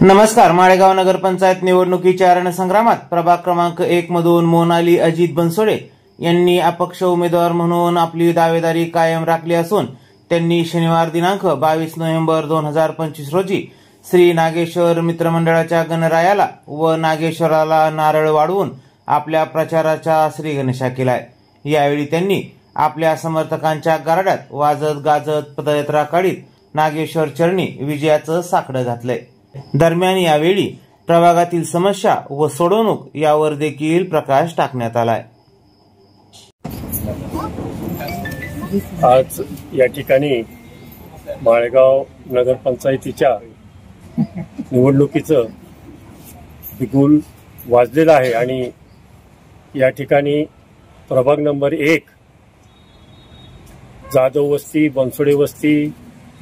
नमस्कार. माळेगाव नगरपंचायत निवडणुकीच्या रणसंग्रामात प्रभाग क्रमांक 1 मधून मोनाली अजित बनसोडे यांनी अपक्ष उमेदवार म्हणून आपली दावेदारी कायम राखली असून त्यांनी शनिवार दिनांक 22 नोव्हेंबर 2025 रोजी श्री नागेश्वर मित्रमंडळाच्या गणरायाला व नागेश्वराला नारळ वाढवून आपल्या प्रचाराचा श्रीगणेशा केलाय। यावेळी त्यांनी आपल्या समर्थकांच्या गारड्यात वाजत गाजत पदयात्रा काढीत नागेश्वर चरणी विजयाचं साकडं घातलंय। दरम्यान यावेळी प्रभागातील समस्या व सोडवणूक यावर देखील प्रकाश टाकण्यात आलाय। आज या ठिकाणी माळेगाव नगरपंचायतीच्या निवडणुकीचं बिगुल वाजलेलं आहे आणि या ठिकाणी प्रभाग नंबर 1 जाधव वस्ती, बनसोडे वस्ती,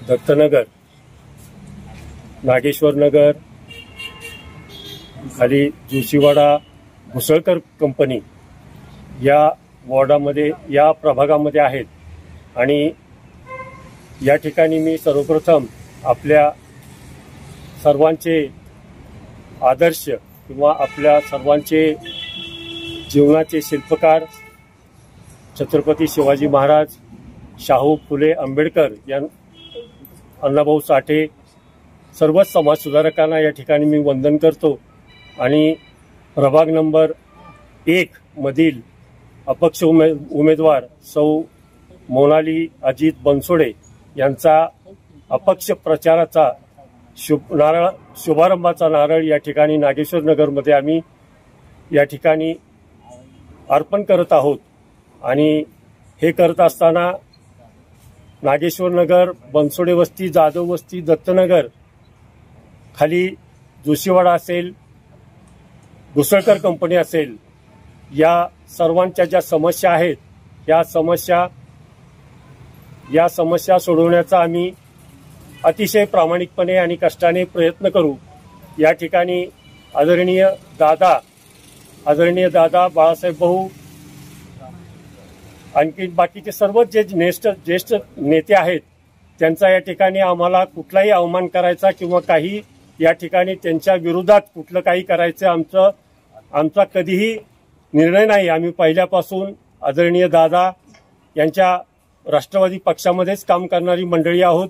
दत्तनगर, नागेश्वर नगर, खाली जोशीवाडा, घुसळकर कंपनी या वॉर्डामध्ये या प्रभागामध्ये आहेत। आणि या ठिकाणी मी सर्वप्रथम आपल्या सर्वांचे आदर्श किंवा आपल्या सर्वांचे जीवनाचे शिल्पकार छत्रपती शिवाजी महाराज, शाहू फुले आंबेडकर या अण्णाभाऊ साठे सर्वच समाजसुधारकांना या ठिकाणी मी वंदन करतो आणि प्रभाग नंबर 1 मधील अपक्ष उमेदवार सौ मोनाली अजित बनसोडे यांचा अपक्ष प्रचाराचा शुभारंभाचा नारळ या ठिकाणी नागेश्वर नगरमध्ये आम्ही या ठिकाणी अर्पण करत आहोत। आणि हे करत असताना नागेश्वर नगर, बनसोडे वस्ती, जाधव वस्ती, दत्तनगर, खाली जोशीवाडा असेल, घुसळकर कंपनी असेल, या सर्वांच्या ज्या समस्या आहेत या समस्या सोडवण्याचा आम्ही अतिशय प्रामाणिकपणे आणि कष्टाने प्रयत्न करू। या ठिकाणी आदरणीय दादा बाळासाहेब भाऊ आणखी बाकीचे सर्व जे ज्येष्ठ नेते आहेत त्यांचा या ठिकाणी आम्हाला कुठलाही अवमान करायचा किंवा काही या ठिकाणी त्यांच्या विरोधात कुठलं काही करायचं आमचा कधीही निर्णय नाही। आम्ही पहिल्यापासून आदरणीय दादा यांच्या राष्ट्रवादी पक्षामध्येच काम करणारी मंडळी आहोत।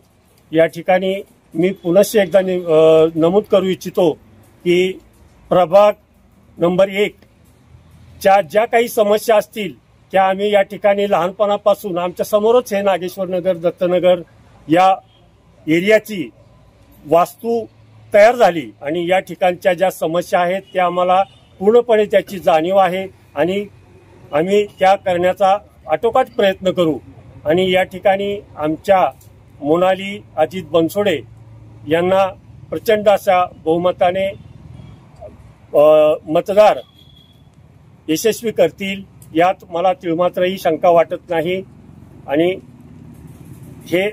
या ठिकाणी मी पुनश्च एकदा नमूद करू इच्छितो की प्रभाग नंबर 1 च्या ज्या काही समस्या असतील त्या आम्ही या ठिकाणी लहानपणापासून आमच्या समोरच हे नागेश्वर नगर, दत्तनगर या एरियाची वास्तू तयार झाली आणि या ठिकाणच्या ज्या समस्या आहेत त्या आम्हाला पूर्णपणे त्याची जाणीव आहे आणि आम्ही त्या करण्याचा आटोकाट प्रयत्न करू। आणि या ठिकाणी आमच्या मोनाली अजित बनसोडे यांना प्रचंड अशा बहुमताने मतदार यशस्वी करतील यात मला तिळमात्रही शंका वाटत नाही। आणि हे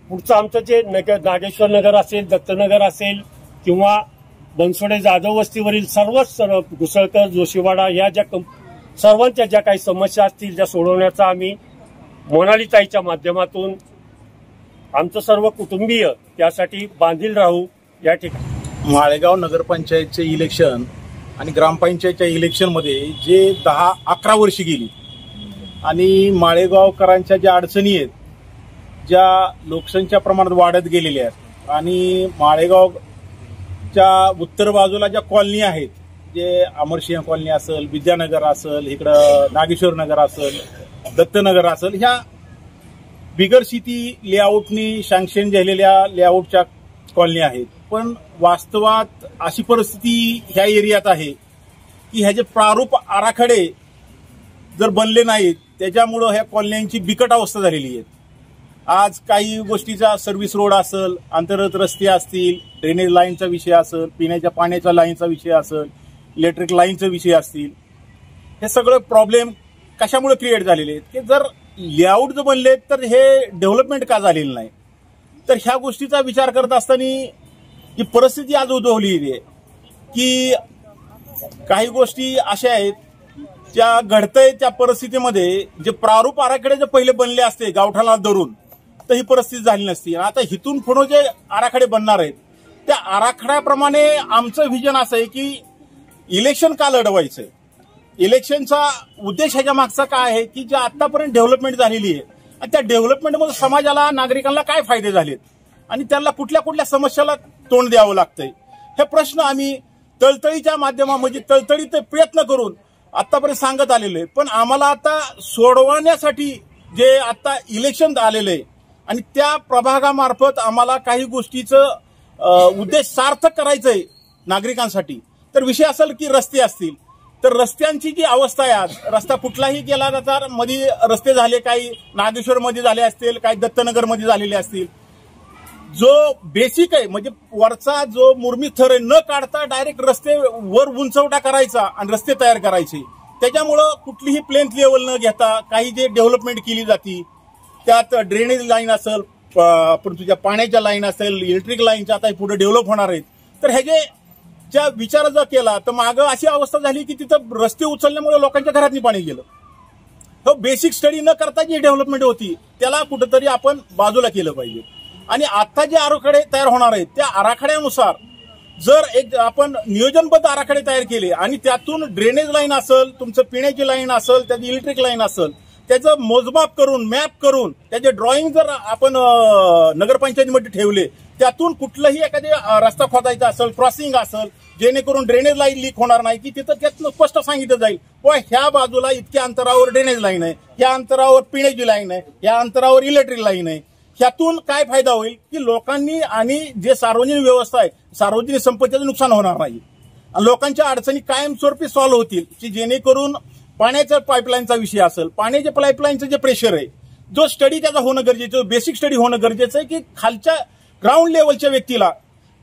पुढचं आमचं जे नागेश्वर नगर असेल, दत्तनगर असेल किंवा बनसोडे जाधव वस्तीवरील सर्वच घुसळकर, जोशीवाडा या सर्वांच्या ज्या काही समस्या असतील त्या सोडवण्याचा आम्ही मोनालीताईच्या माध्यमातून आमचं सर्व कुटुंबीय त्यासाठी बांधील राहू। या ठिकाणी माळेगाव नगरपंचायतचे इलेक्शन आणि ग्रामपंचायतच्या इलेक्शनमध्ये जे 10-11 वर्षे गेली आणि माळेगावकरांच्या ज्या अडचणी आहेत, ज्या लोकसंख्या प्रमाणात वाढत गेलेल्या आहेत आणि माळेगावच्या उत्तर बाजूला ज्या कॉलनी आहेत, जे अमरसिंह कॉलनी असेल, विद्यानगर असेल, इकडं नागेश्वर नगर असेल, दत्तनगर असेल, ह्या बिगर सिटी लेआउटनी सँक्शन झालेल्या लेआउटच्या कॉलनी आहेत। पण वास्तवात अशी परिस्थिती ह्या एरियात आहे की ह्याचे प्रारूप आराखडे जर बनले नाहीत त्याच्यामुळं ह्या कॉलन्यांची बिकट अवस्था झालेली आहे। आज काही गोष्टीचा सर्व्हिस रोड असेल, अंतर्गत रस्ते असतील, ड्रेनेज लाईनचा विषय असेल, पिण्याच्या पाण्याच्या लाईनचा विषय असेल, इलेक्ट्रिक लाईनचा विषय असतील, हे सगळे प्रॉब्लेम कशामुळे क्रिएट झालेले आहेत की जर लेआउट जर बनले तर हे डेव्हलपमेंट का झालेलं नाही। तर ह्या गोष्टीचा विचार करत असताना जी परिस्थिती आज उद्भवली आहे की काही गोष्टी अशा आहेत ज्या घडतंय त्या परिस्थितीमध्ये जे प्रारूप आराखडे जे पहिले बनले असते गावठाणाला धरून तर ही परिस्थिती झाली नसती। आता हिथून पुढे जे आराखडे बनणार आहेत त्या आराखड्याप्रमाणे आमचं व्हिजन असं आहे की इलेक्शन का लढवायचं, इलेक्शनचा उद्देश ह्याच्या मागचा काय आहे की जे आतापर्यंत डेव्हलपमेंट झालेली आहे आणि त्या डेव्हलपमेंटमध्ये समाजाला नागरिकांना काय फायदे झालेत आणि त्यांना कुठल्या कुठल्या समस्याला तोंड द्यावं लागतंय, हे प्रश्न आम्ही तळतळीच्या माध्यमामध्ये तळतळीत प्रयत्न करून आतापर्यंत सांगत आलेलो आहे. पण आम्हाला आता सोडवण्यासाठी जे आता इलेक्शन आलेलं आहे आणि त्या प्रभागामार्फत आम्हाला काही गोष्टीचं उद्देश सार्थक करायचं आहे नागरिकांसाठी. तर विषय असेल की रस्ते असतील तर रस्त्यांची जी अवस्था आहे आज, रस्ता कुठलाही गेला तर मध्ये रस्ते झाले, काही नागेश्वरमध्ये झाले असतील, काही दत्तनगरमध्ये झालेले असतील. जो बेसिक आहे म्हणजे वरचा जो मुरमी थर आहे न काढता डायरेक्ट रस्ते वर उंचवटा करायचा आणि रस्ते तयार करायचे. त्याच्यामुळं कुठलीही प्लेन्थ लेवल न घेता काही जे डेव्हलपमेंट केली जाते त्यात ड्रेनेज लाईन असेल, तुझ्या पाण्याच्या लाईन असेल, इलेक्ट्रिक लाईनच्या आता पुढे डेव्हलप होणार आहेत. तर ह्याचे ज्या विचार जर केला तर मागं अशी अवस्था झाली की तिथं रस्ते उचलल्यामुळे लोकांच्या घरातनी पाणी गेलं. तो बेसिक स्टडी न करता जी डेव्हलपमेंट होती त्याला कुठंतरी आपण बाजूला केलं पाहिजे. आणि आता जे आराखडे तयार होणार आहेत त्या आराखड्यानुसार जर एक आपण नियोजनबद्ध आराखडे तयार केले आणि त्यातून ड्रेनेज लाईन असेल, तुमचं पिण्याची लाईन असेल, त्याची इलेक्ट्रिक लाईन असेल, त्याचं मोजमाप करून मॅप करून त्याचे ड्रॉइंग जर आपण नगरपंचायतीमध्ये ठेवले, त्यातून कुठलंही एखादे रस्ता खोदायचा असेल, क्रॉसिंग असेल, जेणेकरून ड्रेनेज लाईन लीक होणार नाही की तिथं त्यातनं स्पष्ट सांगितलं जाईल व ह्या बाजूला इतक्या अंतरावर ड्रेनेज लाईन आहे, ह्या अंतरावर पिण्याची लाईन आहे, ह्या अंतरावर इलेक्ट्रिक लाईन आहे. ह्यातून काय फायदा होईल की लोकांनी आणि जे सार्वजनिक व्यवस्था आहे, सार्वजनिक संपत्तीचं नुकसान होणार नाही आणि लोकांच्या अडचणी कायमस्वरूपी सॉल्व्ह होतील की जेणेकरून पाण्याच्या पाईपलाईनचा विषय असेल, पाण्याच्या पाईपलाईनचं जे प्रेशर आहे, जो स्टडी त्याचा होणं गरजेचं, बेसिक स्टडी होणं गरजेचं आहे की खालच्या ग्राउंड लेवलच्या व्यक्तीला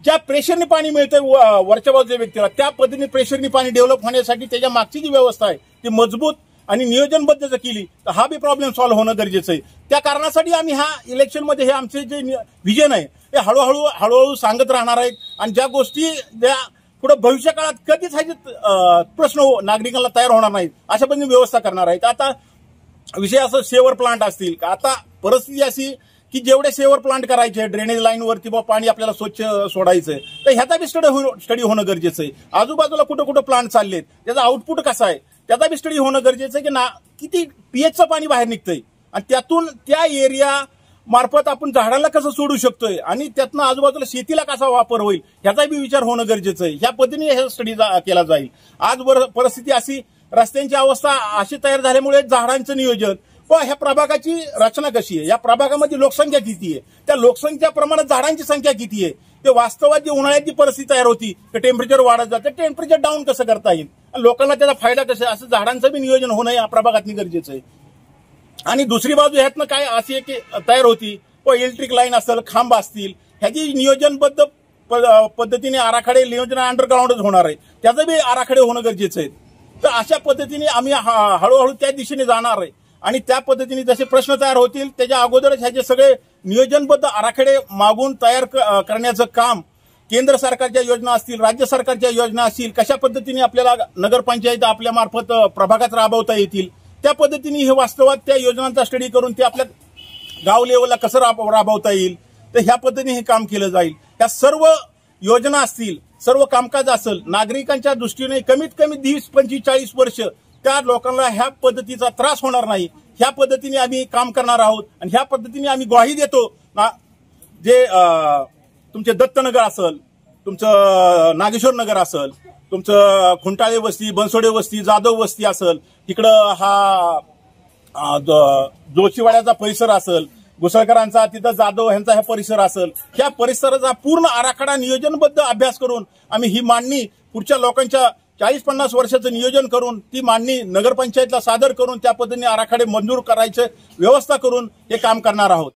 ज्या प्रेशरने पाणी मिळतंय वरच्या बाजूच्या व्यक्तीला त्या पद्धतीने प्रेशरने पाणी डेव्हलप होण्यासाठी त्याच्या मागची जी व्यवस्था आहे ती मजबूत आणि नियोजनबद्ध जर केली तर हा बी प्रॉब्लेम सॉल्व्ह होणं गरजेचं आहे. त्या कारणासाठी आम्ही ह्या इलेक्शनमध्ये हे आमचे जे व्हिजन आहे ते हळूहळू सांगत राहणार आहेत आणि ज्या गोष्टी ज्या पुढे भविष्य काळात कधीच ह्याचे प्रश्न नागरिकांना तयार होणार नाहीत अशा पद्धतीने व्यवस्था करणार आहेत. आता विषय असं सेवर प्लांट असतील, आता परिस्थिती अशी की जेवढे सेवर प्लांट करायचे ड्रेनेज लाईनवरती पाणी आपल्याला स्वच्छ सोडायचंय तर ह्याचा बी स्टडी होणं गरजेचं आहे. आजूबाजूला कुठं कुठं प्लांट चाललेत, त्याचा आउटपुट कसा आहे त्याचा बी स्टडी होणं गरजेचं आहे की किती पीएचचं पाणी बाहेर निघतंय आणि त्यातून त्या एरिया मार्फत आपण झाडाला कसं सोडू शकतोय आणि त्यातनं आजूबाजूला शेतीला कसा वापर होईल ह्याचा बी विचार होणं गरजेचं आहे. ह्या पद्धतीने हे स्टडी केला जाईल. आज परिस्थिती अशी, रस्त्यांची अवस्था अशी तयार झाल्यामुळे झाडांचं नियोजन व ह्या प्रभागाची रचना कशी आहे, या प्रभागामध्ये लोकसंख्या किती आहे, त्या लोकसंख्याप्रमाणे झाडांची संख्या किती आहे, ते वास्तवात जी उन्हाळ्याची परिस्थिती तयार होती की टेम्परेचर वाढत जातं, टेम्परेचर डाऊन कसं करता येईल आणि लोकांना त्याचा फायदा कसा, असं झाडांचं बी नियोजन होणं या प्रभागातनी गरजेचं आहे. आणि दुसरी बाजू ह्यातनं काय अशी एक तयार होती व इलेक्ट्रिक लाईन असेल, खांब असतील, ह्याची नियोजनबद्ध पद्धतीने आराखडे नियोजन अंडरग्राऊंडच होणार आहे, त्याचं बी आराखडे होणं गरजेचं आहे. तर अशा पद्धतीने आम्ही हळूहळू त्या दिशेने जाणार आहे आणि त्या पद्धतीने जसे प्रश्न तयार होतील त्याच्या अगोदरच ह्याचे सगळे नियोजनबद्ध आराखडे मागून तयार करण्याचं काम केंद्र सरकारच्या योजना असतील, राज्य सरकारच्या योजना असतील, कशा पद्धतीने आपल्याला नगरपंचायत आपल्या मार्फत प्रभागात राबवता येतील त्या पद्धतीने हे वास्तवात त्या योजनांचा स्टडी करून ते आपल्या गाव लेवलला कसं राबवता येईल तर ह्या पद्धतीने हे काम केलं जाईल. ह्या सर्व योजना असतील, सर्व कामकाज असेल, नागरिकांच्या दृष्टीने कमीत कमी 20-25-40 वर्ष त्या लोकांना ह्या पद्धतीचा त्रास होणार नाही ह्या पद्धतीने आम्ही काम करणार आहोत. आणि ह्या पद्धतीने आम्ही ग्वाही देतो जे तुमचे दत्तनगर असेल, तुमचं नागेश्वर नगर असेल, तुमचं खुंटाळे वस्ती, बनसोडे वस्ती, जाधव वस्ती असेल, इकडं हा जोशीवाड्याचा परिसर असेल, घुसळकरांचा तिथं जाधव ह्यांचा हा परिसर असेल, ह्या परिसराचा पूर्ण आराखडा नियोजनबद्ध अभ्यास करून आम्ही ही मांडणी पुढच्या लोकांच्या 40-50 वर्षाचं नियोजन करून ती मांडणी नगरपंचायतला सादर करून त्या पद्धतीने आराखडे मंजूर करायचे व्यवस्था करून हे काम करणार आहोत.